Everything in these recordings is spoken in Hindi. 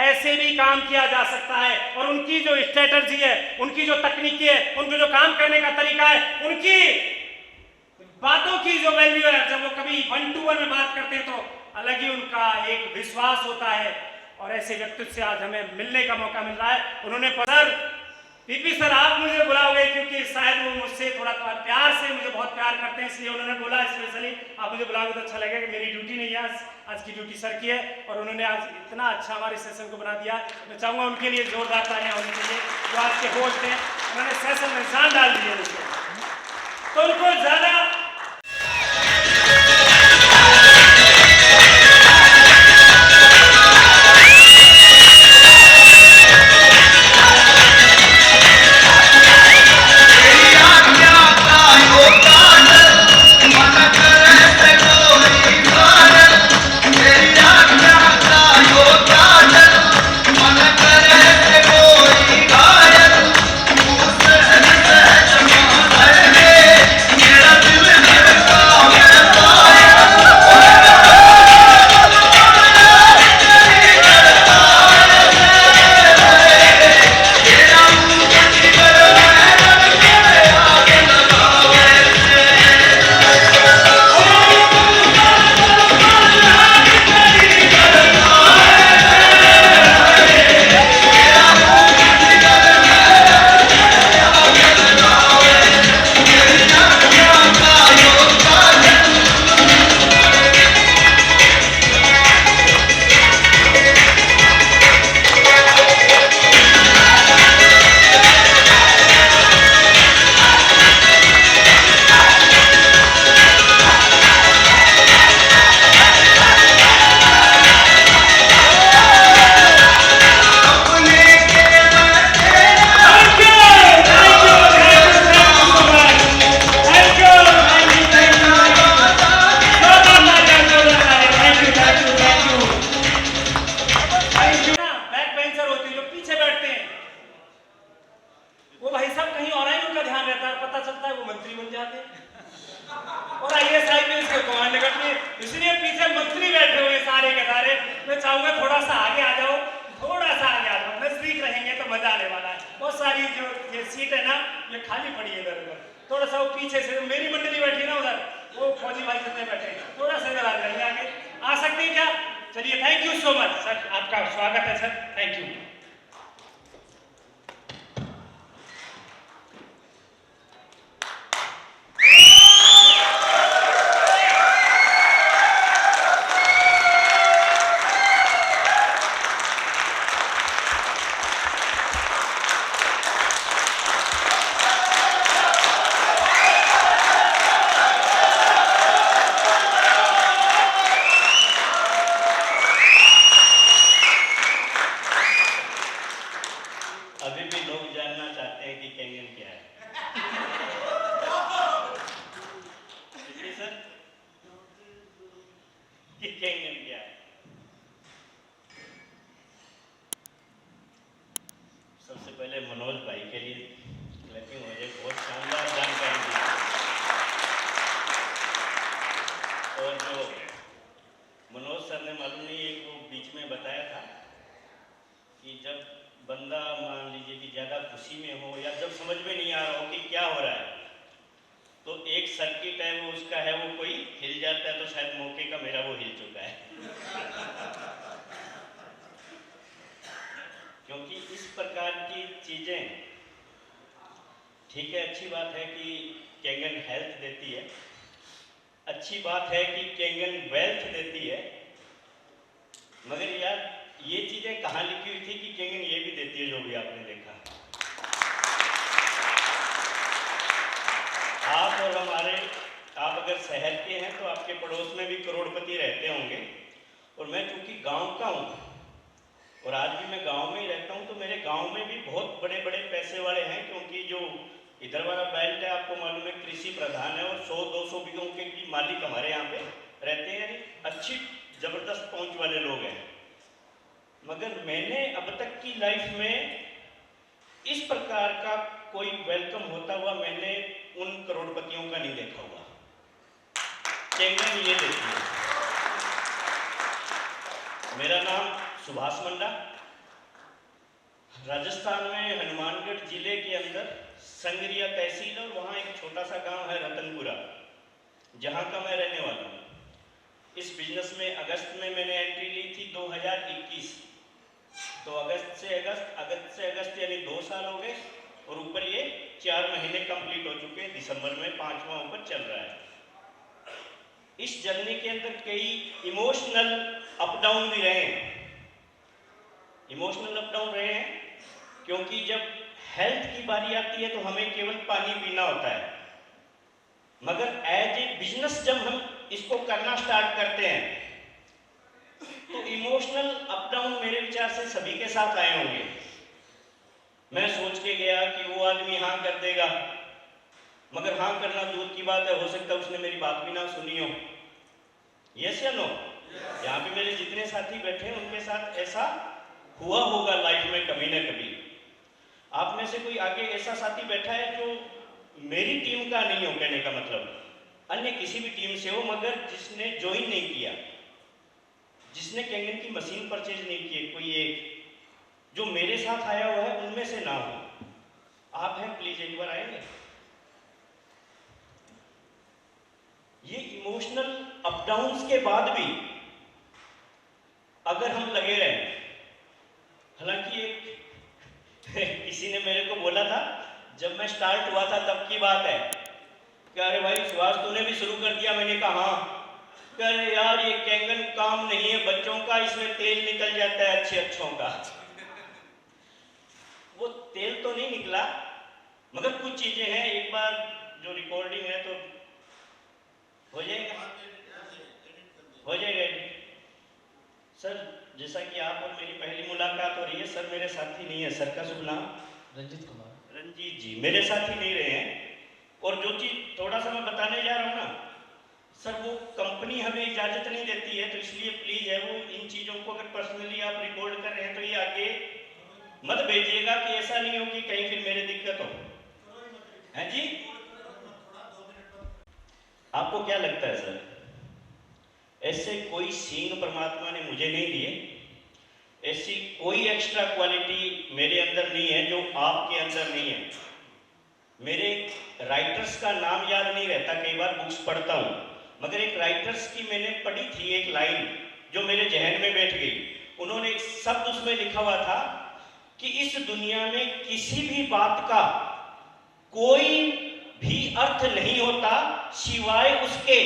ऐसे भी काम किया जा सकता है। और उनकी जो स्ट्रेटजी है, उनकी जो तकनीकी है, उनके जो काम करने का तरीका है, उनकी बातों की जो वैल्यू है, जब वो कभी 1 to 1 में बात करते हैं तो अलग ही उनका एक विश्वास होता है। और ऐसे व्यक्तित्व से आज हमें मिलने का मौका मिल रहा है। उन्होंने सर, पीपी सर आप मुझे बुलाओगे क्योंकि शायद वो मुझसे थोड़ा प्यार से मुझे बहुत प्यार करते हैं, इसलिए उन्होंने बोला स्पेशली आप मुझे बुलाओगे तो अच्छा लगेगा। मेरी ड्यूटी नहीं है, आज की ड्यूटी सर की है और उन्होंने आज इतना अच्छा हमारे सेशन को बना दिया। मैं चाहूँगा उनके लिए जोरदार तालियां होनी चाहिए, जो आज के होस्ट हैं। उन्होंने सेशन में जान डाल दी है, तो उनको ज़्यादा सीट है ना, ये खाली पड़ी है इधर उधर। थोड़ा सा वो पीछे से मेरी मंडली बैठी है ना उधर, वो फौजी भाई जितने बैठे हैं, थोड़ा सा इधर आ जाएंगे, आगे आ सकते हैं क्या? चलिए, thank you so much sir, आपका स्वागत है सर, थैंक यू। सबसे पहले मनोज भाई के लिए क्लैपिंग हो जाए, बहुत शानदार जानकारी दी। और जो मनोज सर ने मालूम नहीं एक वो बीच में बताया था कि जब बंदा मान लीजिए कि ज़्यादा खुशी में हो या जब समझ में नहीं आ रहा हो कि क्या हो रहा है, तो एक सर्किट है वो उसका है, वो कोई हिल जाता है, तो शायद मौके का मेरा वो हिल चुका है। क्योंकि इस प्रकार की चीज़ें, ठीक है, अच्छी बात है कि कैंगन हेल्थ देती है, अच्छी बात है कि कैंगन वेल्थ देती है, मगर यार ये चीज़ें कहाँ लिखी हुई थी कि कैंगन ये भी देती है, जो भी आपने देखा। आप और हमारे, आप अगर शहर के हैं तो आपके पड़ोस में भी करोड़पति रहते होंगे, और मैं चूँकि गांव का हूँ और आज भी मैं गांव में ही रहता हूं, तो मेरे गांव में भी बहुत बड़े बड़े पैसे वाले हैं, क्योंकि जो इधर वाला बेल्ट है आपको मालूम है कृषि प्रधान है, और 100-200 बीघों के भी मालिक हमारे यहाँ पे रहते हैं, यानी अच्छी ज़बरदस्त पहुंच वाले लोग हैं। मगर मैंने अब तक की लाइफ में इस प्रकार का कोई वेलकम होता हुआ मैंने उन करोड़पतियों का नहीं देखा हुआ। कैंगन ये देखिए, मेरा नाम सुभाष मंडा, राजस्थान में हनुमानगढ़ जिले के अंदर संगरिया तहसील और वहाँ एक छोटा सा गांव है रतनपुरा, जहाँ का मैं रहने वाला हूँ। इस बिजनेस में अगस्त में मैंने एंट्री ली थी 2021, तो अगस्त से अगस्त यानी 2 साल हो गए और ऊपर ये 4 महीने कंप्लीट हो चुके हैं। दिसंबर में 5वां ऊपर चल रहा है। इस जर्नी के अंदर कई इमोशनल अप डाउन भी रहे हैं। इमोशनल अप डाउन रहे हैं क्योंकि जब हेल्थ की बारी आती है तो हमें केवल पानी पीना होता है, मगर एज ए बिजनेस जब हम इसको करना स्टार्ट करते हैं तो इमोशनल अप डाउन मेरे विचार से सभी के साथ आए होंगे। मैं सोच के गया कि वो आदमी हाँ कर देगा, मगर हाँ करना दूर की बात है, हो सकता है उसने मेरी बात भी ना सुनी हो। यस या नो? यहाँ पे मेरे जितने साथी बैठे हैं उनके साथ ऐसा हुआ होगा लाइफ में कभी ना कभी। आप में से कोई आगे ऐसा साथी बैठा है जो मेरी टीम का नहीं हो, कहने का मतलब अन्य किसी भी टीम से हो, मगर जिसने ज्वाइन नहीं किया, जिसने कैंगन की मशीन परचेज नहीं की, कोई एक जो मेरे साथ आया हुआ है उनमें से ना हो। आप हैं, प्लीज एक बार आएंगे। ये इमोशनल अप डाउन्स के बाद भी अगर हम लगे रहे, हालांकि एक किसी ने मेरे को बोला था जब मैं स्टार्ट हुआ था तब की बात है कि अरे भाई सुभाष तूने भी शुरू कर दिया। मैंने कहा हाँ। अरे यार ये कैंगन काम नहीं है बच्चों का, इसमें तेल निकल जाता है अच्छों का। वो तेल तो नहीं निकला, मगर कुछ चीजें हैं। एक बार जो रिकॉर्डिंग है तो हो जाएगा, हो जाएगा सर। जैसा कि आप और मेरी पहली मुलाकात हो रही है, सर मेरे साथी नहीं है। सर का शुभ नाम? रंजीत कुमार। रंजीत जी मेरे साथी नहीं रहे हैं। और जो चीज थोड़ा सा मैं बताने जा रहा हूँ ना सर, वो कंपनी हमें इजाजत नहीं देती है, तो इसलिए प्लीज है वो इन चीजों को अगर पर्सनली आप रिकॉर्ड कर रहे हैं तो ये आगे मत भेजिएगा कि ऐसा नहीं हो कि कहीं फिर मेरे दिक्कत हो। है जी? आपको क्या लगता है सर, ऐसे कोई सींग परमात्मा ने मुझे नहीं दिए, ऐसी कोई एक्स्ट्रा क्वालिटी मेरे अंदर नहीं है जो आपके अंदर नहीं है। मेरे राइटर्स का नाम याद नहीं रहता, कई बार बुक्स पढ़ता हूँ, मगर एक राइटर्स की मैंने पढ़ी थी एक लाइन जो मेरे जहन में बैठ गई। उन्होंने एक शब्द उसमें लिखा हुआ था कि इस दुनिया में किसी भी बात का कोई भी अर्थ नहीं होता सिवाय उसके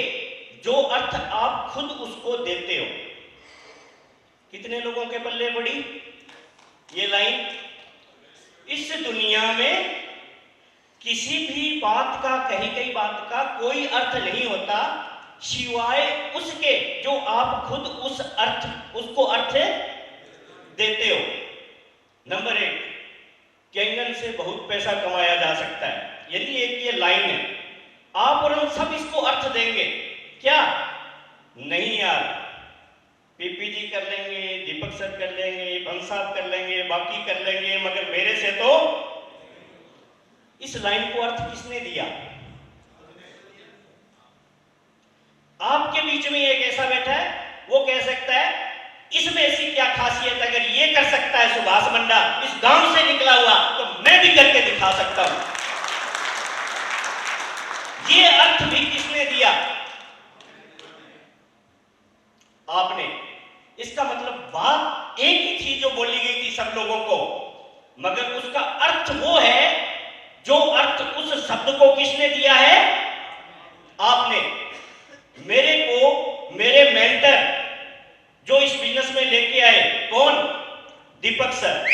जो अर्थ आप खुद उसको देते हो। कितने लोगों के पल्ले पड़ी ये लाइन? इस दुनिया में किसी भी बात का, कही गई बात का कोई अर्थ नहीं होता सिवाय उसके जो आप खुद उस अर्थ, उसको अर्थ देते हो। नंबर 1, कैंगन से बहुत पैसा कमाया जा सकता है, यदि एक ये लाइन है। आप और हम सब इसको अर्थ देंगे क्या? नहीं यार, पीपी जी कर लेंगे, दीपक सर कर लेंगे, बंसाब कर लेंगे, बाकी कर लेंगे, मगर मेरे से तो इस लाइन को अर्थ किसने दिया? आपके बीच में एक ऐसा बैठा है, वो कह सकता है इसमें ऐसी क्या खासियत, अगर ये कर सकता है सुभाष मंडा इस गांव से निकला हुआ, तो मैं भी करके दिखा सकता हूं। ये अर्थ भी किसने दिया? आपने। इसका मतलब बात एक ही थी जो बोली गई थी सब लोगों को, मगर उसका अर्थ वो है जो अर्थ उस शब्द को किसने दिया है? आपने। मेरे को मेरे मेंटर जो इस बिजनेस में लेके आए, कौन? दीपक सर।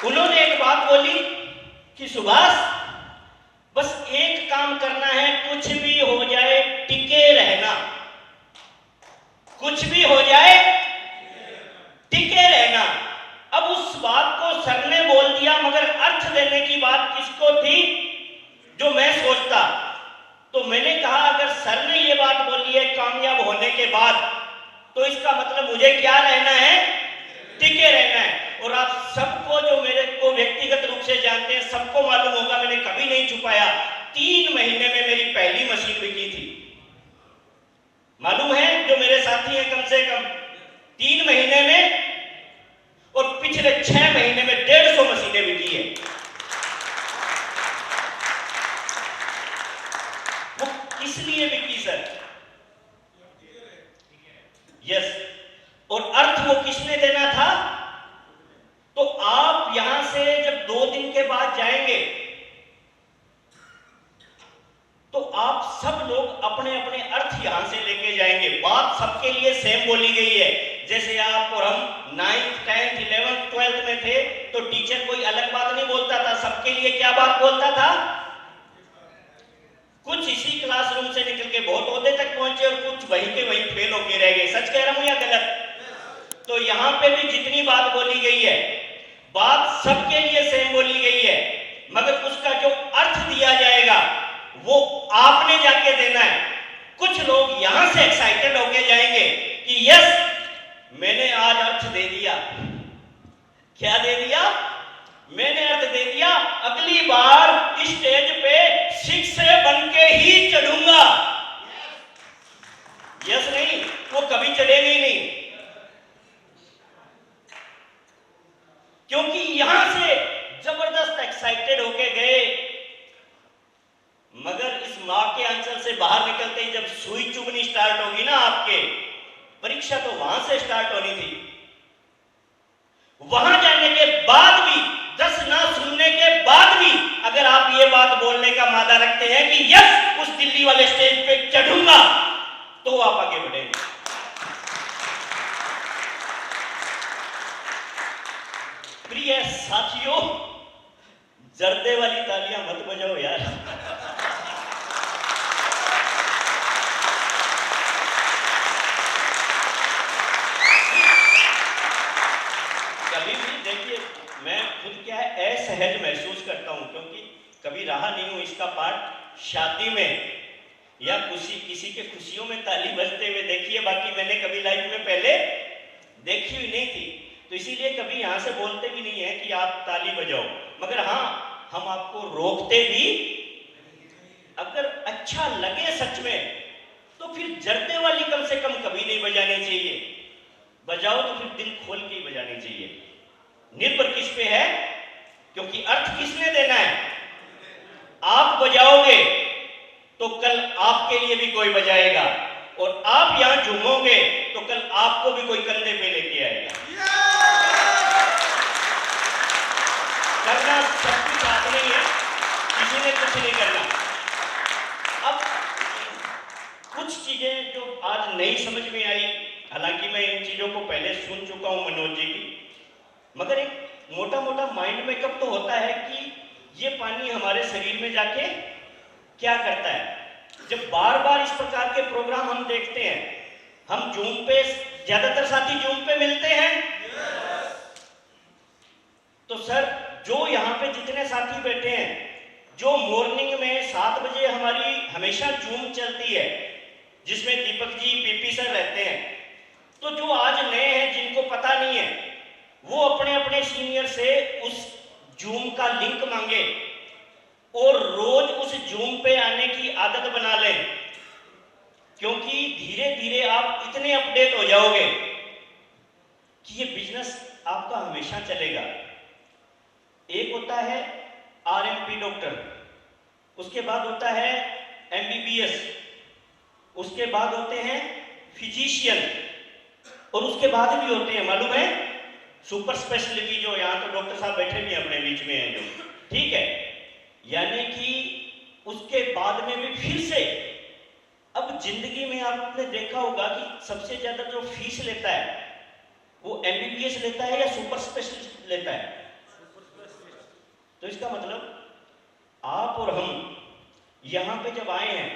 उन्होंने एक बात बोली कि सुभाष बस एक काम करना है, कुछ भी हो जाए टिके रहना, कुछ भी हो जाए टिके रहना। अब उस बात को सर ने बोल दिया, मगर अर्थ देने की बात किसको थी? जो मैं सोचता। तो मैंने कहा अगर सर ने ये बात बोली है कामयाब होने के बाद, तो इसका मतलब मुझे क्या रहना है? टिके रहना है। और आप सबको जो मेरे को व्यक्तिगत रूप से जानते हैं, सबको मालूम होगा, मैंने कभी नहीं छुपाया, 3 महीने में मेरी पहली मशीन बिकी थी। मालूम है जो मेरे साथी हैं, कम से कम यस। और अर्थ वो किसने देना था? तो आप यहां से जब 2 दिन के बाद जाएंगे तो आप सब लोग अपने अपने अर्थ यहां से लेके जाएंगे। बात सबके लिए सेम बोली गई है। जैसे आप और हम 9th 10th 11th 12th में थे तो टीचर कोई अलग बात नहीं बोलता था, सबके लिए क्या बात बोलता था? कुछ इसी क्लासरूम से निकल के बहुत ओहदे तक पहुंचे और कुछ वहीं के वहीं फेल होके रह गए। सच कह रहा हूं या गलत? तो यहां पे भी जितनी बात बोली गई है, बात सबके लिए सेम बोली गई है, मगर उसका जो अर्थ दिया जाएगा वो आपने जाके देना है। कुछ लोग यहां से एक्साइटेड होके जाएंगे कि यस मैंने आज अर्थ दे दिया। क्या दे दिया? मैंने अर्थ दे दिया, अगली बार स्टेज पे 6 से बन के ही चढ़ूंगा। यस नहीं, वो कभी चढ़ेंगे ही नहीं, क्योंकि यहां से जबरदस्त एक्साइटेड होके गए, मगर इस मां के अंचल से बाहर निकलते ही जब सुई चुभनी स्टार्ट होगी ना आपके, परीक्षा तो वहां से स्टार्ट होनी थी। वहां जाने के बाद भी 10 ना सुनने के बाद भी अगर आप ये बात बोलने का मादा रखते हैं कि यस उस दिल्ली वाले स्टेज पे चढ़ूंगा, तो आप आगे बढ़ेंगे। प्रिय साथियों, जर्दे वाली तालियां मत बजाओ यार। कभी भी देखिए, मैं खुद क्या है असहज महसूस करता हूं, क्योंकि कभी रहा नहीं हूं इसका पार्ट। शादी में या किसी के खुशियों में ताली बजते हुए देखी है, बाकी मैंने कभी लाइफ में पहले देखी हुई नहीं थी, तो इसीलिए कभी यहां से बोलते भी नहीं है कि आप ताली बजाओ। मगर हाँ, हम आपको रोकते भी, अगर अच्छा लगे सच में तो फिर जर्दे वाली कम से कम कभी नहीं बजानी चाहिए। बजाओ तो फिर दिल खोल के ही बजानी चाहिए। निर्भर किस पे है? क्योंकि अर्थ किसने देना है? आप बजाओगे तो कल आपके लिए भी कोई बजाएगा, और आप यहां झूमोगे तो कल आपको भी कोई कंधे पे लेके आएगा। करना सब कुछ आपने ही है, किसी ने कुछ नहीं करना। अब कुछ चीजें जो आज नहीं समझ में आई, हालांकि मैं इन चीजों को पहले सुन चुका हूं मनोज जी की, मगर एक मोटा मोटा माइंड मेकअप तो होता है कि ये पानी हमारे शरीर में जाके क्या करता है। जब बार बार इस प्रकार के प्रोग्राम हम देखते हैं, हम जूम पे, ज्यादातर साथी जूम पे मिलते हैं, तो सर जो यहाँ पे जितने साथी बैठे हैं, जो मॉर्निंग में 7 बजे हमारी हमेशा जूम चलती है, जिसमें दीपक जी पीपी सर रहते हैं, तो जो आज नए हैं जिनको पता नहीं है, वो अपने अपने सीनियर से उस जूम का लिंक मांगे और रोज उस जूम पे आने की आदत बना लें, क्योंकि धीरे धीरे आप इतने अपडेट हो जाओगे कि ये बिजनेस आपका हमेशा चलेगा। एक होता है आरएमपी डॉक्टर, उसके बाद होता है एमबीबीएस, उसके बाद होते हैं फिजिशियन, और उसके बाद भी होते हैं, मालूम है, सुपर स्पेशलिटी, जो यहाँ तो डॉक्टर साहब बैठे भी अपने बीच में हैं जो, ठीक है। यानी कि उसके बाद में भी फिर से, अब जिंदगी में आपने देखा होगा कि सबसे ज्यादा जो फीस लेता है वो एमबीबीएस लेता है या सुपर स्पेशलिस्ट लेता है? तो इसका मतलब आप और हम यहां पे जब आए हैं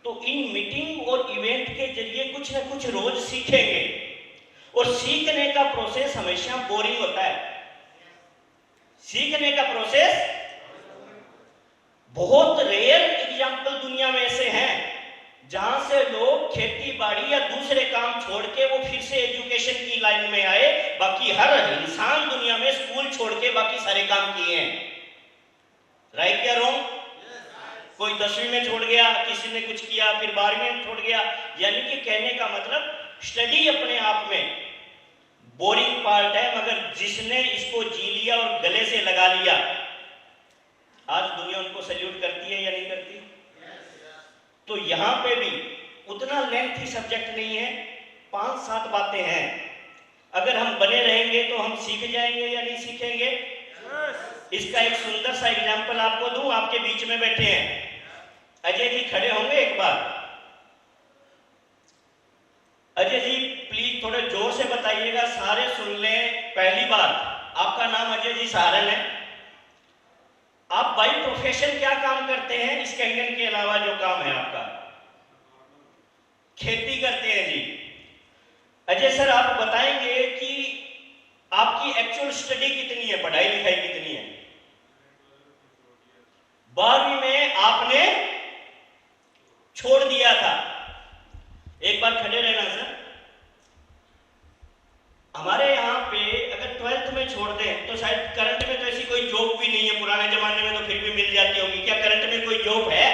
तो इन मीटिंग और इवेंट के जरिए कुछ ना कुछ रोज सीखेंगे, और सीखने का प्रोसेस हमेशा बोरिंग होता है। सीखने का प्रोसेस, बहुत रेयर एग्जाम्पल दुनिया में ऐसे हैं जहां से लोग खेती बाड़ी या दूसरे काम छोड़ के वो फिर से एजुकेशन की लाइन में आए। बाकी हर इंसान दुनिया में स्कूल छोड़ के बाकी सारे काम किए हैं। राइट या रॉन्ग? कोई 10वीं में छोड़ गया, किसी ने कुछ किया, फिर 12वीं में छोड़ गया। यानी कि कहने का मतलब स्टडी अपने आप में बोरिंग पार्ट है, मगर जिसने इसको जी लिया और गले से लगा लिया, आज दुनिया उनको सैल्यूट करती है या नहीं करती? तो यहां पे भी उतना लेंथी सब्जेक्ट नहीं है, 5-7 बातें हैं, अगर हम बने रहेंगे तो हम सीख जाएंगे या नहीं सीखेंगे। इसका एक सुंदर सा एग्जाम्पल आपको दूं, आपके बीच में बैठे हैं अजय जी, खड़े होंगे एक बार। अजय जी प्लीज थोड़े जोर से बताइएगा, सारे सुन लें। पहली बात, आपका नाम अजय जी सहारन है, आप बाई प्रोफेशन क्या काम करते हैं? स्कैंडन के अलावा जो काम है आपका? खेती करते हैं जी। अजय सर आप बताएंगे कि आपकी एक्चुअल स्टडी कितनी है, पढ़ाई लिखाई कितनी है? 12वीं में आपने छोड़ दिया था। एक बार खड़े रहना सर। हमारे यहाँ पे अगर 12th में छोड़ दें तो शायद करंट में तो ऐसी कोई जॉब भी नहीं है, पुराने जमाने में तो फिर भी मिल जाती होगी। क्या करंट में कोई जॉब है?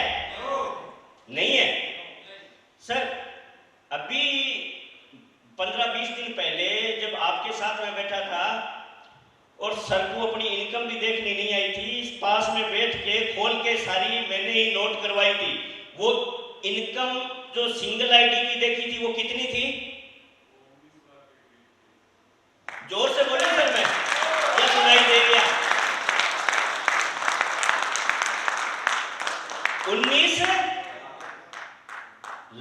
नहीं है सर। अभी 15-20 दिन पहले जब आपके साथ में बैठा था और सर को अपनी इनकम भी देखनी नहीं आई थी, पास में बैठ के खोल के सारी मैंने ही नोट करवाई थी। वो इनकम जो सिंगल आईडी की देखी थी वो कितनी थी? जोर से बोले सर, मैं क्या सुनाई दे गया? 19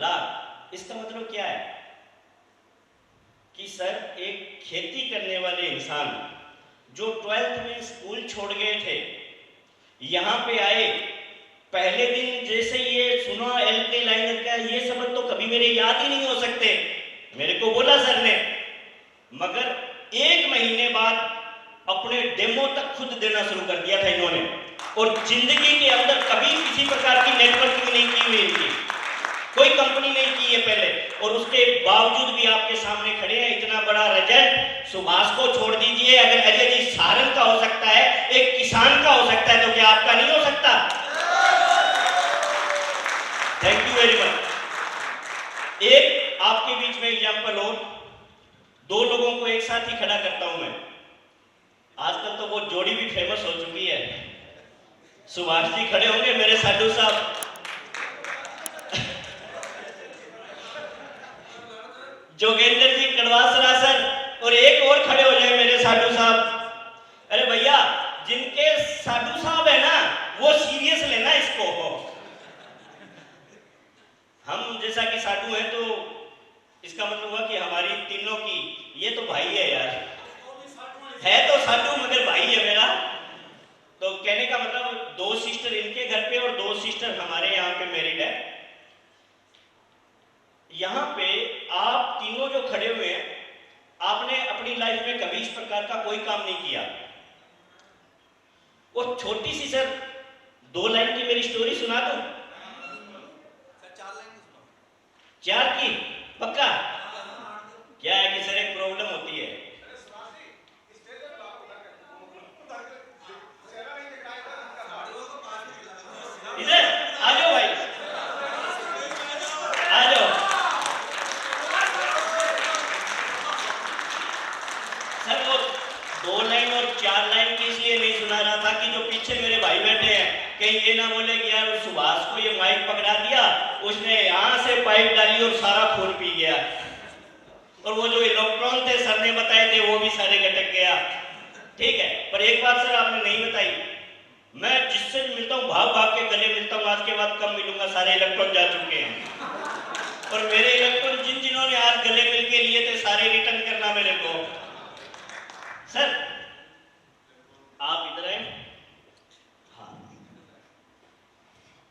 लाख। इसका मतलब क्या है कि सर एक खेती करने वाले इंसान जो 12th में स्कूल छोड़ गए थे, यहां पे आए, पहले दिन जैसे ये सुना एल्के लाइनर का, ये शब्द तो कभी मेरे याद ही नहीं हो सकते, मेरे को बोला सर ने, मगर 1 महीने बाद अपने डेमो तक खुद देना शुरू कर दिया था इन्होंने। और जिंदगी के अंदर कभी किसी प्रकार की नेटवर्किंग नहीं की हुई इनकी, कोई कंपनी नहीं की है पहले, और उसके बावजूद भी आपके सामने खड़े हैं। इतना बड़ा रिजल्ट सुभाष को छोड़ दीजिए, अगर अजय जी सहारन का हो सकता है, एक किसान का हो सकता है, तो क्या आपका नहीं हो सकता? Thank you very much. एक आपके बीच में एग्जाम्पल और, 2 लोगों को एक साथ ही खड़ा करता हूं मैं। आजकल तो वो जोड़ी भी फेमस हो चुकी है। सुभाष जी खड़े होंगे, मेरे साधु साहब, जोगेंद्र जी कड़वासरा सर, और एक और खड़े हो जाए मेरे साधु साहब। अरे भैया, जिनके साधु साहब है ना, वो सीरियस लेना इसको। हम जैसा कि साधु है तो इसका मतलब हुआ कि हमारी तीनों की, ये तो भाई है यार, है तो साधु मगर भाई है मेरा। तो कहने का मतलब 2 सिस्टर इनके घर पे और 2 सिस्टर हमारे यहाँ पे मैरिड है। यहाँ पे आप तीनों जो खड़े हुए हैं, आपने अपनी लाइफ में कभी इस प्रकार का कोई काम नहीं किया। वो छोटी सी सर 2 लाइन की मेरी स्टोरी सुना दूं? 4 की पक्का? क्या है कि सर एक प्रॉब्लम होती है, इधर आ जाओ भाई, आ जाओ। सर वो 2 लाइन और 4 लाइन की इसलिए नहीं सुना रहा था कि जो पीछे मेरे भाई बैठे हैं कहीं ये ना बोले कि यार सुभाष को ये माइक पकड़ा दिया, उसने यहां से पाइप डाली और सारा खून पी गया, और वो जो इलेक्ट्रॉन थे सर ने बताए थे वो भी सारे गटक गया। ठीक है, पर एक बात सर आपने नहीं बताई, मैं जिससे मिलता हूँ भाग भाग के गले मिलता हूँ, आज के बाद कम मिलूंगा, सारे इलेक्ट्रॉन जा चुके हैं। और मेरे इलेक्ट्रॉन जिन्होंने आज गले मिल के लिए थे, सारे रिटर्न करना मेरे को। सर आप इधर आए। हाँ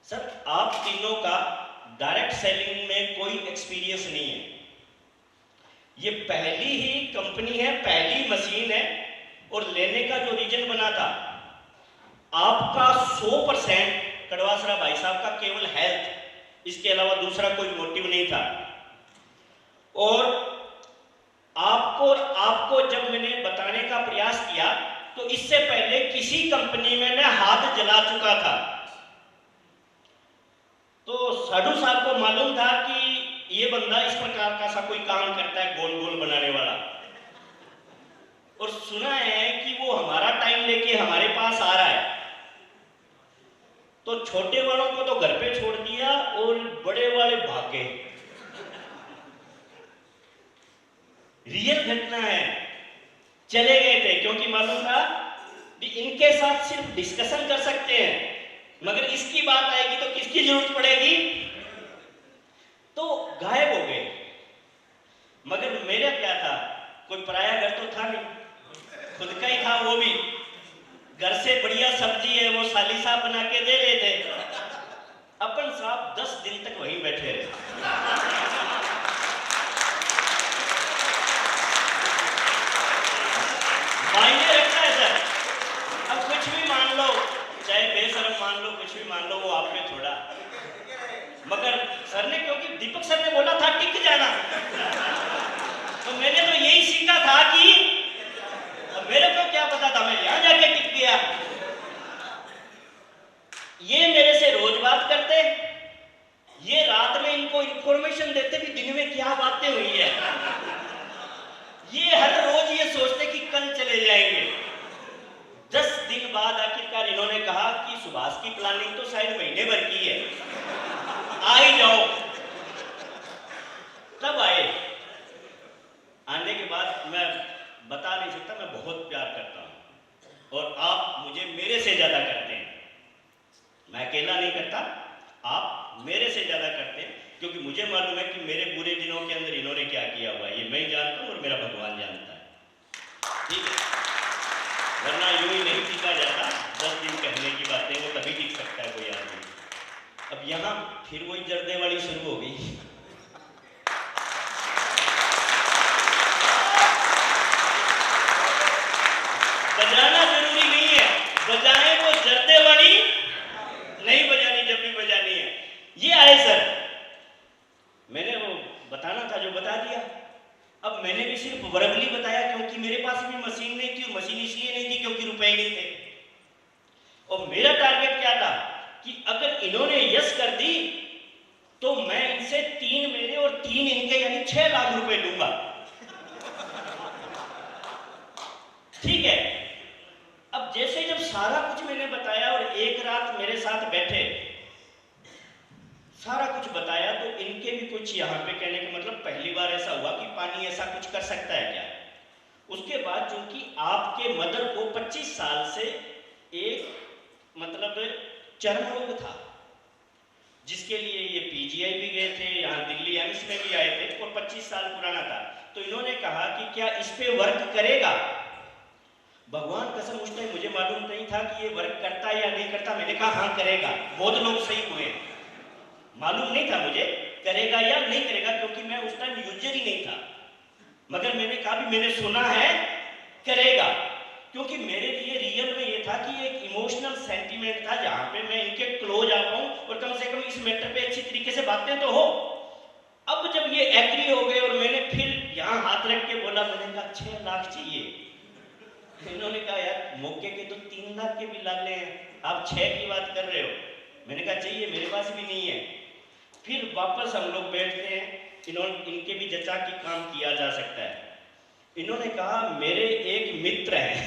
सर, आप तीनों का डायरेक्ट सेलिंग में कोई एक्सपीरियंस नहीं है। ये पहली ही कंपनी है, पहली मशीन है, और लेने का जो रीजन बना था आपका 100% कड़वासरा भाई साहब का केवल हेल्थ, इसके अलावा दूसरा कोई मोटिव नहीं था। और आपको जब मैंने बताने का प्रयास किया तो इससे पहले किसी कंपनी में मैं हाथ जला चुका था। तो साधु साहब को मालूम था कि ये बंदा इस प्रकार का सा कोई काम करता है, गोल गोल बनाने वाला, और सुना है कि वो हमारा टाइम लेके हमारे पास आ रहा है। तो छोटे वालों को तो घर पे छोड़ दिया और बड़े वाले भाग गए। रियल घटना है। चले गए थे क्योंकि मालूम था कि इनके साथ सिर्फ डिस्कशन कर सकते हैं, मगर इसकी बात आएगी तो किसकी जरूरत पड़ेगी, तो गायब हो गए। मगर मेरा क्या था, कोई पराया घर तो था नहीं, खुद का ही था, वो भी घर से बढ़िया सब्जी है वो साली साहब बना के दे रहे थे। अपन साहब 10 दिन तक वहीं बैठे रहे। मायने रखता है सर। अब कुछ भी मान लो, चाहे बेशरम मान लो, कुछ भी मान लो, वो आप पे छोड़ा। मगर सर ने, क्योंकि दीपक सर ने बोला था टिक जाना, तो मैंने तो यही सीखा था कि मेरे को क्या पता था, मैं यहां जाके टिक गया। ये मेरे से रोज बात करते, ये रात में इनको इंफॉर्मेशन देते भी दिन में क्या बातें हुई है। ये हर रोज ये सोचते कि कल चले जाएंगे। 10 दिन बाद आखिरकार इन्होंने कहा कि सुभाष की प्लानिंग तो शायद महीने भर की है, आ ही जाओ। तब आए। आने के बाद मैं बता नहीं सकता, मैं बहुत प्यार करता हूं और आप मुझे मेरे से ज्यादा करते हैं। मैं अकेला नहीं करता, आप मेरे से ज्यादा करते हैं, क्योंकि मुझे मालूम है कि मेरे बुरे दिनों के अंदर इन्होंने क्या किया हुआ है, ये मैं जानता हूं और मेरा भगवान जानता है। ठीक है, वरना यूं ही नहीं टिका जाता। 10 दिन कहने की बातें वो तभी टिक सकता है कोई आदमी। अब यहां फिर वही जर्दे वाली शुरू हो गई। बजाना जरूरी नहीं है, बजाए तो जर्दे वाली नहीं बजानी, जब भी बजानी है। ये आए सर, मैंने वो बताना था जो बता दिया। अब मैंने भी सिर्फ वर्बली बताया, क्योंकि मेरे पास भी मशीन नहीं थी, और मशीन इसलिए नहीं थी क्योंकि रुपए नहीं थे। और मेरा टारगेट क्या था कि अगर इन्होंने यस कर दी तो मैं इनसे 3 मेरे और 3 इनके, यानी 6 लाख रुपए लूंगा। ठीक है। अब जैसे जब सारा कुछ मैंने बताया और एक रात मेरे साथ बैठे, सारा कुछ बताया, तो इनके भी कुछ यहाँ पे कहने का मतलब पहली बार ऐसा हुआ कि पानी ऐसा कुछ कर सकता है क्या। उसके बाद चूंकि आपके मदर को 25 साल से एक मतलब चर्म रोग था, जिसके लिए ये पीजीआई भी गए थे, यहाँ दिल्ली एम्स में भी आए थे, और 25 साल पुराना था। तो इन्होंने कहा कि क्या इस पे वर्क करेगा। भगवान कसम उस टाइम मुझे मालूम नहीं था कि ये वर्क करता है या नहीं करता। मैंने कहा हाँ करेगा, बहुत लोग सही हुए। मालूम नहीं था मुझे करेगा या नहीं करेगा, क्योंकि मैं उस टाइम यूजर ही नहीं था। मगर मैंने कहा भी मैंने सुना है करेगा, क्योंकि मेरे लिए रियल में ये था कि एक इमोशनल सेंटीमेंट था जहां पे मैं इनके क्लोज आ पाऊं और कम से कम इस मैटर पे अच्छी तरीके से बातें तो हो। अब जब ये एग्री हो गए और मैंने फिर यहाँ हाथ रख के बोला, मैंने कहा 6 लाख चाहिए। इन्होंने कहा यार मौके के तो 3 लाख के भी लाले हैं, आप 6 की बात कर रहे हो। मैंने कहा चाहिए, मेरे पास भी नहीं है। फिर वापस हम लोग बैठते हैं, इनके भी जचा कि काम किया जा सकता है। इन्होंने कहा मेरे एक मित्र हैं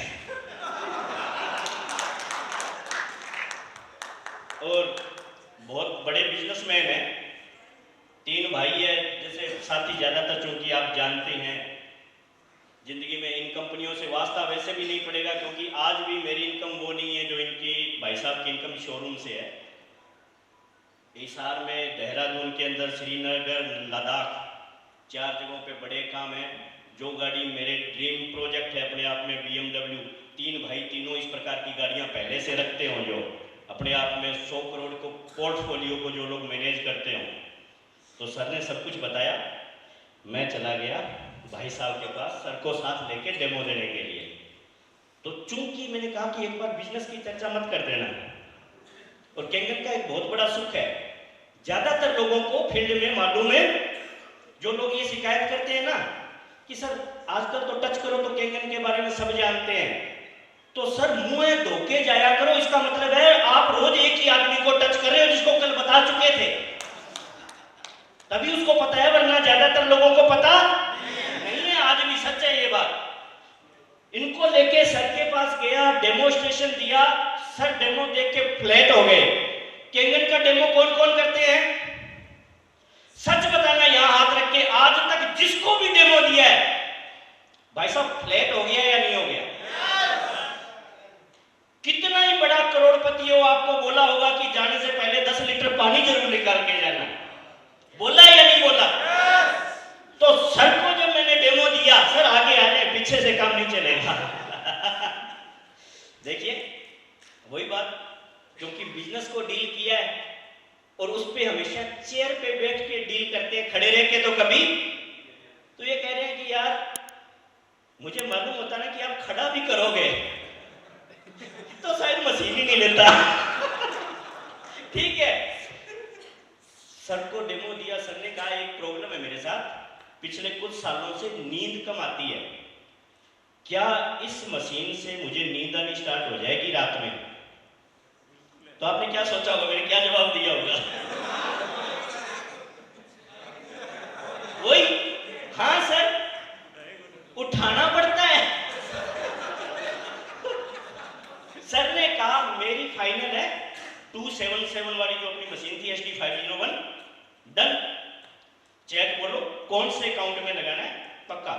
और बहुत बड़े बिजनेसमैन हैं, 3 भाई है। जैसे साथी ज्यादातर चूंकि आप जानते हैं जिंदगी में इन कंपनियों से वास्ता वैसे भी नहीं पड़ेगा, क्योंकि आज भी मेरी इनकम वो नहीं है जो इनकी भाई साहब की इनकम शोरूम से है। हिसार में, देहरादून के अंदर, श्रीनगर, लद्दाख, 4 जगहों पे बड़े काम हैं। जो गाड़ी मेरे ड्रीम प्रोजेक्ट है अपने आप में BMW, 3 भाई तीनों इस प्रकार की गाड़ियां पहले से रखते हो, जो अपने आप में 100 करोड़ को पोर्टफोलियो को जो लोग मैनेज करते हो। तो सर ने सब कुछ बताया। मैं चला गया भाई साहब के पास, सर को साथ लेके डेमो देने के लिए। तो चूंकि मैंने कहा कि एक बार बिजनेस की चर्चा मत कर देना, और कैंगन का एक बहुत बड़ा सुख है, ज्यादातर लोगों को फील्ड में मालूम है। जो लोग ये शिकायत करते हैं ना कि सर आजकल तो टच करो तो कैंगन के बारे में सब जानते हैं, तो सर मुंह धोके जाया करो। इसका मतलब है आप रोज एक ही आदमी को टच कर रहे हो जिसको कल बता चुके थे, तभी उसको पता है, वरना ज्यादातर लोगों को पता नहीं है। आज भी सच है ये बात। इनको लेके सर के पास गया, डेमोस्ट्रेशन दिया, सर डेमो देख के फ्लैट हो गए। कैंगन का डेमो कौन कौन करते हैं? सच बताना यहां हाथ रख के, आज तक जिसको भी डेमो दिया है नहीं चलेगा। देखिए वही बात, क्योंकि बिजनेस को डील किया है और उस पे हमेशा चेयर पे बैठ के डील करते हैं, खड़े रह के तो कभी। तो ये कह रहे हैं कि यार मुझे मालूम होता ना कि आप खड़ा भी करोगे तो शायद मशीन ही नहीं लेता। ठीक है, सर को डेमो दिया, सर ने कहा एक प्रॉब्लम है मेरे साथ, पिछले कुछ सालों से नींद कम आती है, क्या इस मशीन से मुझे नींद आनी स्टार्ट हो जाएगी रात में? तो आपने क्या सोचा होगा, मैंने क्या जवाब दिया होगा? वही, हाँ सर, उठाना पड़ता है। सर ने कहा मेरी फाइनल है 277 वाली जो अपनी मशीन थी HD 501, डन। चेक बोलो कौन से अकाउंट में लगाना है, पक्का।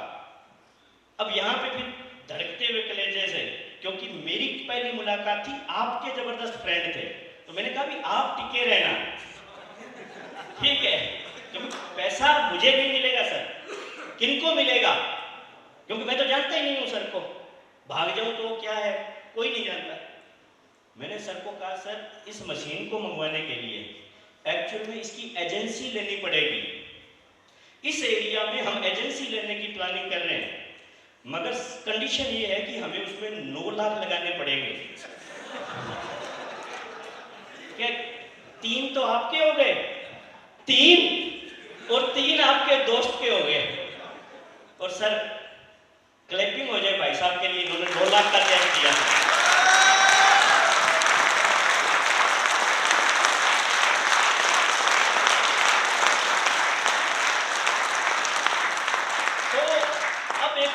अब यहां पे फिर धड़कते हुए कलेजे से, क्योंकि मेरी पहली मुलाकात थी, आपके जबरदस्त फ्रेंड थे, तो मैंने कहा भी आप टिके रहना, ठीक है, क्योंकि पैसा मुझे नहीं मिलेगा सर, किनको मिलेगा? क्योंकि मैं तो जानता ही नहीं हूं सर को, भाग जाऊं तो क्या है, कोई नहीं जानता। मैंने सर को कहा सर इस मशीन को मंगवाने के लिए एक्चुअल में इसकी एजेंसी लेनी पड़ेगी, इस एरिया में हम एजेंसी लेने की प्लानिंग कर रहे हैं, मगर कंडीशन ये है कि हमें उसमें 9 लाख लगाने पड़ेंगे। क्या 3 तो आपके हो गए, 3 और 3 आपके दोस्त के हो गए, और सर क्लैपिंग हो जाए भाई साहब के लिए, इन्होंने 9 लाख का टैक्स दिया।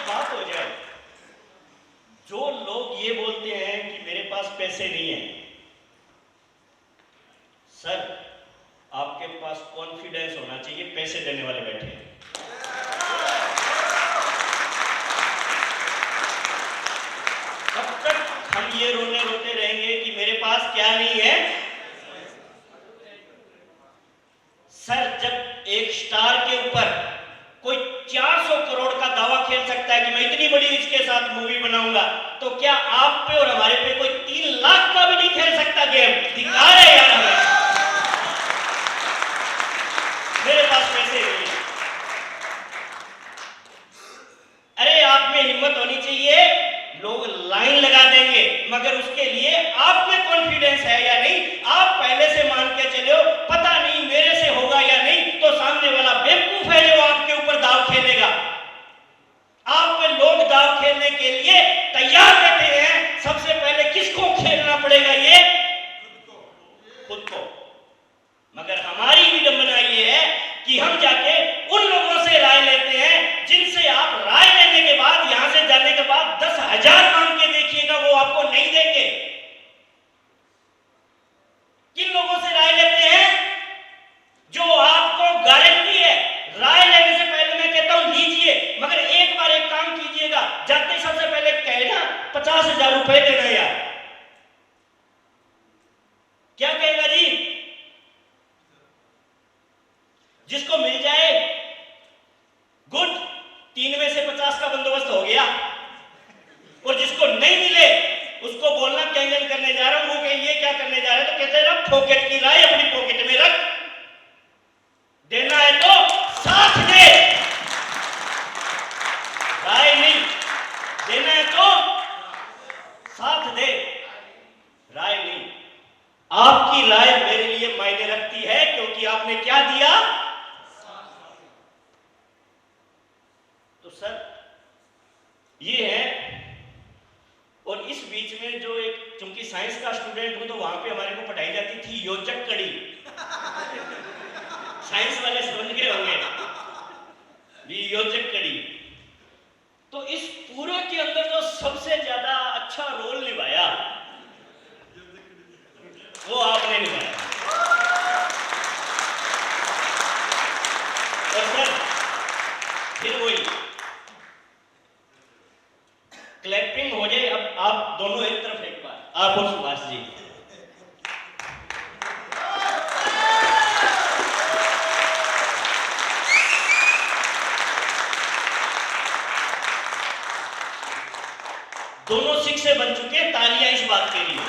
बात हो जाए, जो लोग ये बोलते हैं कि मेरे पास पैसे नहीं है, सर आपके पास कॉन्फिडेंस होना चाहिए, पैसे देने वाले बैठे हैं। कब तक हम ये रोने रोते रहेंगे कि मेरे पास क्या नहीं है? सर जब एक स्टार के ऊपर कोई 400 करोड़ का दावा खेल सकता है कि मैं इतनी बड़ी इसके साथ मूवी बनाऊंगा, तो क्या आप पे और हमारे पे कोई 3 लाख का भी नहीं खेल सकता गेम? दिखा रहे यार हमें, मेरे पास पैसे नहीं है। अरे आप में हिम्मत होनी चाहिए, लोग लाइन लगा देंगे, मगर उसके लिए आप में कॉन्फिडेंस है या नहीं, आप पहले से मान के चले हो पता नहीं मेरे से होगा या नहीं, तो सामने वाला बेवकूफ है जो आपके ऊपर दाव खेलेगा। आप पे लोग दाव खेलने के लिए तैयार बैठे हैं, सबसे पहले किसको खेलना पड़ेगा? ये खुद को। मगर हमारी विडंबना ये है कि हम जाके उन लोगों से राय लेते हैं जिनसे आप राय लेने के बाद, यहां से जाने के बाद 10,000 मांग के देखिएगा, वो आपको नहीं देंगे। किन लोगों से राय लेते हैं? जो आपको गारंटी है, राय लेने से पहले मैं कहता हूं लीजिए, मगर एक बार एक काम कीजिएगा, जाते सबसे पहले कहना 50,000 रुपए देना यार। क्या कहेगा जी? जिसको मिल जाए गुड, 3 में से 50 का बंदोबस्त हो गया, और जिसको नहीं मिले उसको बोलना कैंगल करने जा रहा हूं, वो कहे ये क्या करने जा रहे हैं, तो कहते हैं पॉकेट की राय अपनी पॉकेट में रख, देना है तो साथ दे, राय नहीं, देना है तो साथ दे, राय नहीं। आपकी राय मेरे लिए मायने रखती है, क्योंकि आपने क्या दिया? तो सर ये है, और इस बीच में जो एक, चूंकि साइंस का स्टूडेंट हूं तो वहां पे हमारे को पढ़ाई जाती थी योजक कड़ी, साइंस वाले समझ गए होंगे भी योजक कड़ी। तो इस पूरे के अंदर जो सबसे ज्यादा अच्छा रोल निभाया वो आपने निभाया। और सर फिर वही क्लैपिंग हो जाए। अब आप दोनों एक तरफ एक बार, आप और सुभाष जी, दोनों शिक्षे बन चुके हैं, तालियां इस बात के लिए।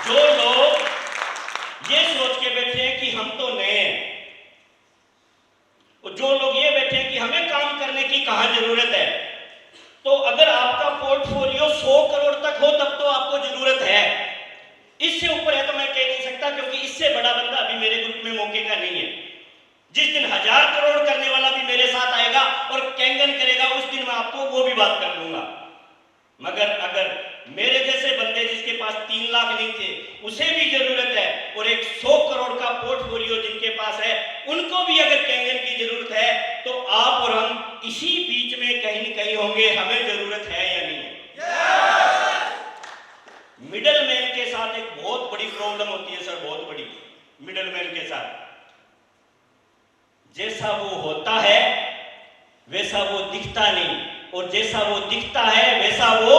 जो लोग ये सोच के बैठे हैं कि हम तो नए हैं, और जो लोग ये बैठे हैं कि हमें काम करने की कहां जरूरत है, तो अगर आपका पोर्टफोलियो 100 करोड़ तक हो तब तो आपको जरूरत है। इससे ऊपर है तो मैं कह नहीं सकता, क्योंकि इससे बड़ा बंदा अभी मेरे ग्रुप में मौके का नहीं है। जिस दिन 1000 करोड़ करने वाला भी मेरे साथ आएगा और कैंगन करेगा, उस दिन मैं आपको वो भी बात कर लूंगा। मगर अगर मेरे जैसे बंदे जिसके पास 3 लाख नहीं थे, उसे भी जरूरत है, और एक 100 करोड़ का पोर्टफोलियो जिनके पास है, उनको भी अगर कैंगन की जरूरत है, तो आप और हम इसी बीच में कहीं न कहीं होंगे। हमें जरूरत है या नहीं है? मिडल मैन के साथ एक बहुत बड़ी प्रॉब्लम होती है सर, बहुत बड़ी। मिडल मैन के साथ जैसा वो होता है वैसा वो दिखता नहीं, और जैसा वो दिखता है वैसा वो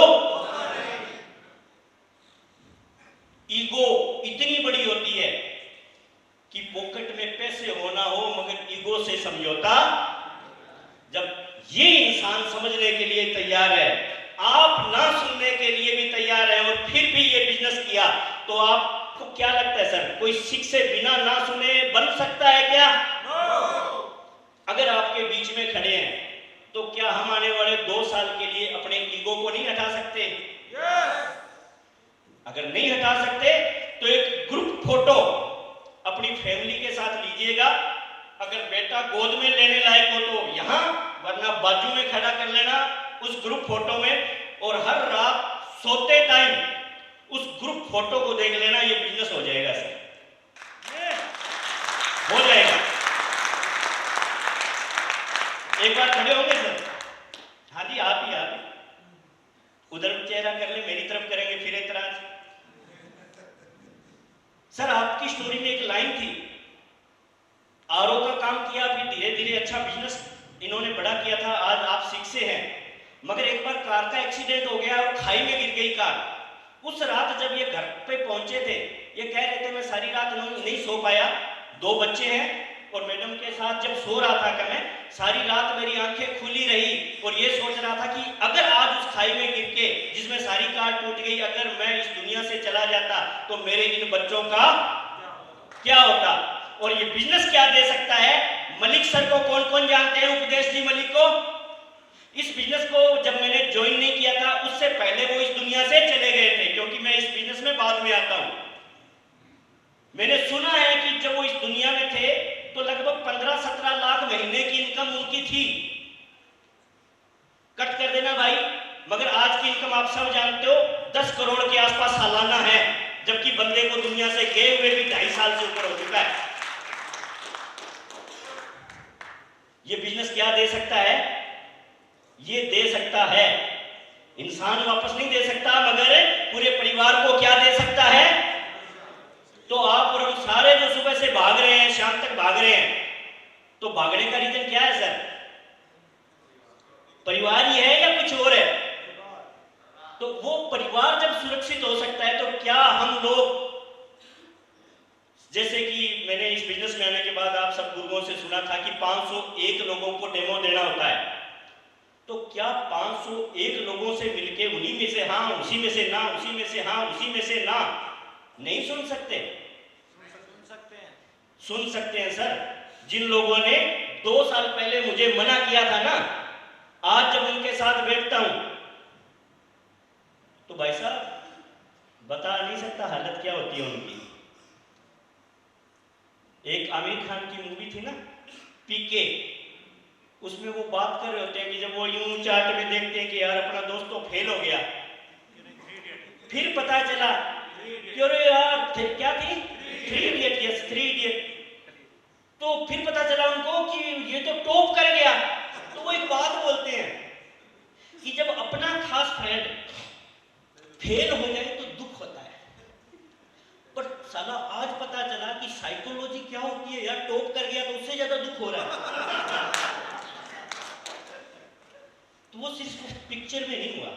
ईगो इतनी बड़ी होती है कि पॉकेट में पैसे होना हो मगर ईगो से समझौता। जब ये इंसान समझने के लिए तैयार है, आप ना सुनने के लिए भी तैयार है, और फिर भी ये बिजनेस किया, तो आपको क्या लगता है सर, कोई सिख से बिना ना सुने बन सकता है क्या? अगर आपके बीच में खड़े हैं, तो क्या हम आने वाले 2 साल के लिए अपने ईगो को नहीं हटा सकते? अगर नहीं हटा सकते तो एक ग्रुप फोटो अपनी फैमिली के साथ लीजिएगा। अगर बेटा गोद में लेने लायक हो तो यहां, वरना बाजू में खड़ा कर लेना उस ग्रुप फोटो में, और हर रात सोते टाइम उस ग्रुप फोटो को देख लेना। ये बिजनेस हो जाएगा सर, हो जाएगा। एक बार खड़े होंगे सर? हाँ जी, आप ही उधर चेहरा कर ले, मेरी तरफ करेंगे फिर एतराज। सर आपकी स्टोरी में एक लाइन थी, आरओ का काम किया, फिर धीरे धीरे अच्छा बिजनेस इन्होंने बड़ा किया था, आज आप सिख से हैं। मगर एक बार कार का एक्सीडेंट हो गया और खाई में गिर गई कार। उस रात जब ये घर पे पहुंचे थे, ये कह रहे थे मैं सारी रात नहीं सो पाया, 2 बच्चे हैं और मैडम के साथ जब सो रहा था कि मैं सारी रात मेरी आंखें खुली रही, और ये सोच रहा था कि अगर आज उस खाई में गिर के जिसमें सारी कार टूट गई, अगर मैं इस दुनिया से चला जाता तो मेरे इन बच्चों का क्या होता। और ये बिजनेस क्या दे सकता है? मलिक सर को कौन कौन जानते हैं, उपदेश जी मलिक को? इस बिजनेस को जब मैंने ज्वाइन नहीं किया था, उससे पहले वो इस दुनिया से चले गए थे, क्योंकि मैं इस बिजनेस में बाद में आता हूं। मैंने सुना है कि जब वो इस दुनिया में थे तो लगभग 15-17 लाख महीने की इनकम उनकी थी। कट कर देना भाई, मगर आज की इनकम आप सब जानते हो 10 करोड़ के आसपास सालाना है, जबकि बंदे को दुनिया से गए हुए भी 2.5 साल से ऊपर हो चुका है। ये बिजनेस क्या दे सकता है? ये दे सकता है, इंसान वापस नहीं दे सकता, मगर पूरे परिवार को क्या दे सकता है? तो आप और हम सारे जो सुबह से भाग रहे हैं, शाम तक भाग रहे हैं, तो भागने का रीजन क्या है सर? परिवार ही है या कुछ और है? तो वो परिवार जब सुरक्षित हो सकता है, तो क्या हम लोग, जैसे कि मैंने इस बिजनेस में आने के बाद आप सब गुरुओं से सुना था कि 501 लोगों को डेमो देना होता है, तो क्या 501 लोगों से मिलके उन्हीं में से हाँ, उसी में से ना, उसी में से हाँ, उसी में से ना नहीं सुन सकते? सुन सकते हैं सर। जिन लोगों ने 2 साल पहले मुझे मना किया था ना, आज जब उनके साथ बैठता हूं तो भाई साहब बता नहीं सकता हालत क्या होती है उनकी। एक आमिर खान की मूवी थी ना, पीके, उसमें वो बात कर रहे होते हैं कि जब वो यूं चार्ट में देखते हैं कि यार अपना दोस्त तो फेल हो गया, फिर पता चला कि अरे यार क्या थी, 3 इडियट। Yes, 3 idiot. तो फिर पता चला उनको कि ये तो टॉप कर गया। तो वो एक बात बोलते हैं कि जब अपना खास फ्रेंड फेल हो जाए तो दुख होता है, पर साला आज पता चला कि साइकोलॉजी क्या होती है यार, टॉप कर गया तो उससे ज्यादा दुख हो रहा है। तो वो सिर्फ पिक्चर में नहीं हुआ,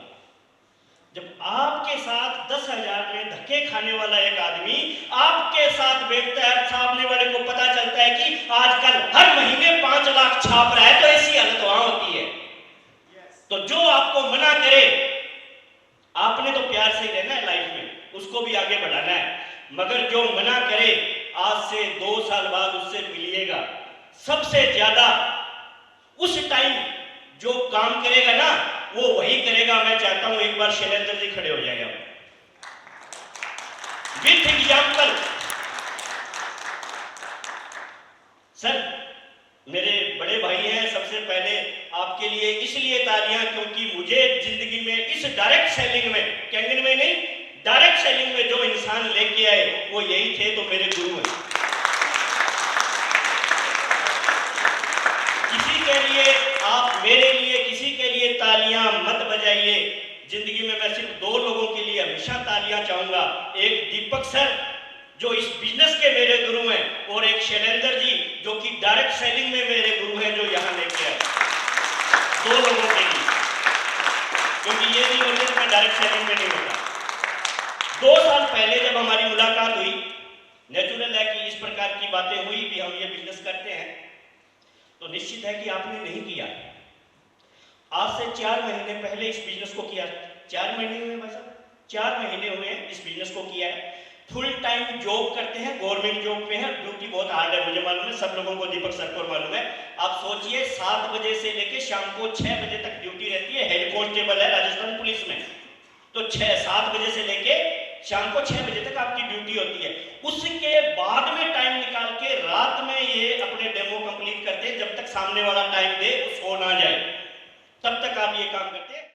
जब आपके साथ 10,000 में धक्के खाने वाला एक आदमी आपके साथ बैठता है, सामने वाले को पता चलता है कि आजकल हर महीने 5 लाख दिमाग छाप रहा है तो ऐसी हालत वहां होती है। तो जो आपको मना करे, आपने तो प्यार से ही रहना है लाइफ में, उसको भी आगे बढ़ाना है। मगर जो मना करे, आज से 2 साल बाद उससे मिलिएगा, सबसे ज्यादा उस टाइम जो काम करेगा ना, वो वही करेगा। मैं चाहता हूं एक बार शैलेंद्र जी खड़े हो जाएगा विथ एग्जाम्पल। सर, मेरे बड़े भाई हैं, सबसे पहले आपके लिए इसलिए तालियां क्योंकि मुझे जिंदगी में इस डायरेक्ट सेलिंग में, कैंगन में नहीं, डायरेक्ट सेलिंग में जो इंसान लेके आए वो यही थे, तो मेरे गुरु हैं। किसी के लिए, आप मेरे लिए किसी के लिए तालियां मत बजाइए। जिंदगी में मैं सिर्फ 2 लोगों के लिए हमेशा तालियां चाहूंगा, एक दीपक सर जो इस बिजनेस के मेरे गुरु हैं, और एक शैलेंद्र जी जो कि डायरेक्ट सेलिंग में मेरे गुरु हैं, जो यहां लेके आए। 2 लोगों के लिए, क्योंकि ये नहीं होते तो मैं डायरेक्ट सेलिंग में नहीं होता। 2 साल पहले जब हमारी मुलाकात हुई, नेचुरल है कि इस प्रकार की बातें हुई कि हम ये बिजनेस करते हैं, तो निश्चित है कि आपने नहीं किया। आज से 4 महीने पहले इस बिजनेस को किया। 4 महीने हुए भाई साहब, 4 महीने हुए इस बिजनेस को किया है। फुल टाइम जॉब करते हैं, गवर्नमेंट जॉब में है, ड्यूटी बहुत हार्ड है, मुझे मालूम है, सब लोगों को, दीपक सर को मालूम है। आप सोचिए 7 बजे से लेके शाम को 6 बजे तक ड्यूटी रहती है। हेड कांस्टेबल है राजस्थान पुलिस में, तो 7 बजे से लेके शाम को 6 बजे तक आपकी ड्यूटी होती है। उसके बाद में टाइम निकाल के रात में ये अपने डेमो कंप्लीट करते हैं, जब तक सामने वाला टाइम दे, सो ना जाए, तब तक आप ये काम करते हैं।